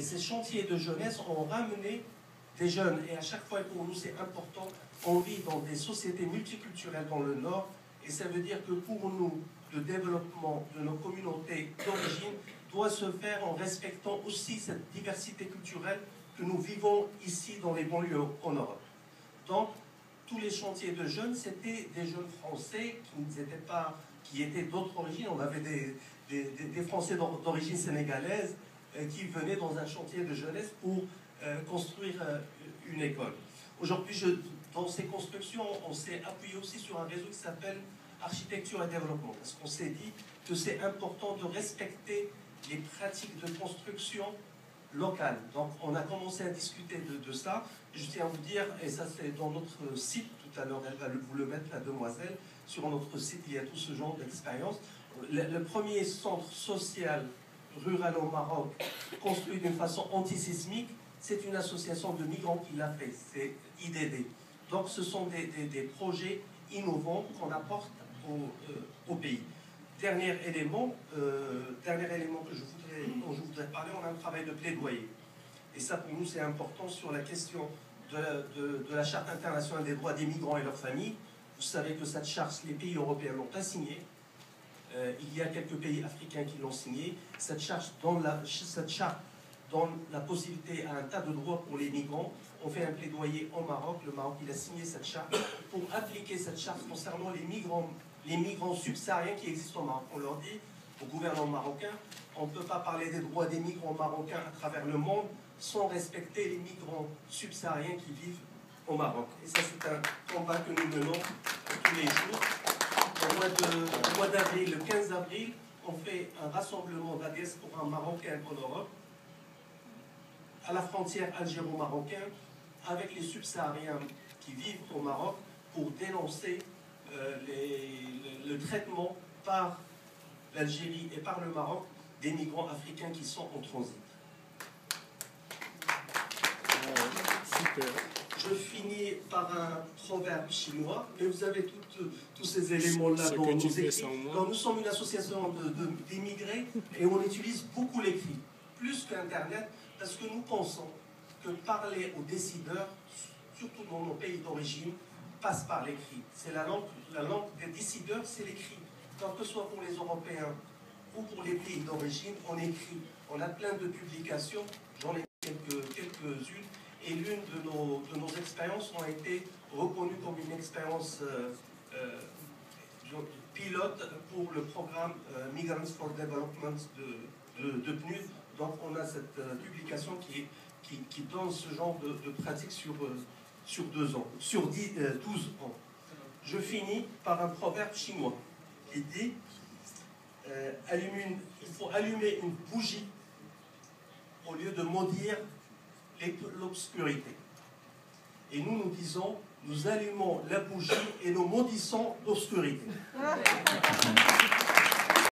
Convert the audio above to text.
Et ces chantiers de jeunesse ont ramené des jeunes. Et à chaque fois, pour nous, c'est important. On vit dans des sociétés multiculturelles dans le Nord. Et ça veut dire que pour nous, le développement de nos communautés d'origine doit se faire en respectant aussi cette diversité culturelle que nous vivons ici dans les banlieues en Europe. Donc, tous les chantiers de jeunes, c'était des jeunes français qui étaient d'autres origines. On avait des Français d'origine sénégalaise qui venaient dans un chantier de jeunesse pour construire une école. Aujourd'hui, dans ces constructions, on s'est appuyé aussi sur un réseau qui s'appelle Architecture et Développement, parce qu'on s'est dit que c'est important de respecter les pratiques de construction locales. Donc, on a commencé à discuter de ça. Je tiens à vous dire, et ça c'est dans notre site, tout à l'heure, elle va vous le mettre, la demoiselle, sur notre site, il y a tout ce genre d'expérience. Le premier centre social rural au Maroc, construit d'une façon antisismique, c'est une association de migrants qui l'a fait, c'est IDD. Donc ce sont des projets innovants qu'on apporte au pays. Dernier élément dont je voudrais parler, on a un travail de plaidoyer. Et ça pour nous c'est important sur la question de la Charte internationale des droits des migrants et leurs familles. Vous savez que cette charte, les pays européens l'ont pas signée. Il y a quelques pays africains qui l'ont signée. Cette charte donne la possibilité à un tas de droits pour les migrants. On fait un plaidoyer au Maroc. Le Maroc il a signé cette charte pour appliquer cette charte concernant les migrants subsahariens qui existent au Maroc. On leur dit au gouvernement marocain, on ne peut pas parler des droits des migrants marocains à travers le monde sans respecter les migrants subsahariens qui vivent au Maroc. Et ça, c'est un combat que nous menons tous les jours. Au mois d'avril, le 15 avril, on fait un rassemblement de la diaspora marocaine en Europe, à la frontière algéro-marocaine, avec les subsahariens qui vivent au Maroc, pour dénoncer le traitement par l'Algérie et par le Maroc des migrants africains qui sont en transit. Je finis par un proverbe chinois, mais vous avez tous ces éléments-là dans nos écrits. Donc, nous sommes une association d'immigrés et on utilise beaucoup l'écrit, plus qu'Internet, parce que nous pensons que parler aux décideurs, surtout dans nos pays d'origine, passe par l'écrit. C'est la langue des décideurs, c'est l'écrit. Donc, que ce soit pour les Européens ou pour les pays d'origine, on écrit. On a plein de publications, j'en ai quelques-unes. Et l'une de nos expériences a été reconnue comme une expérience pilote pour le programme Migrants for Development de PNUD. Donc on a cette publication qui donne ce genre de pratique sur 12 ans. Je finis par un proverbe chinois qui dit il faut allumer une bougie au lieu de maudire l'obscurité. Et nous disons, nous allumons la bougie et nous maudissons l'obscurité.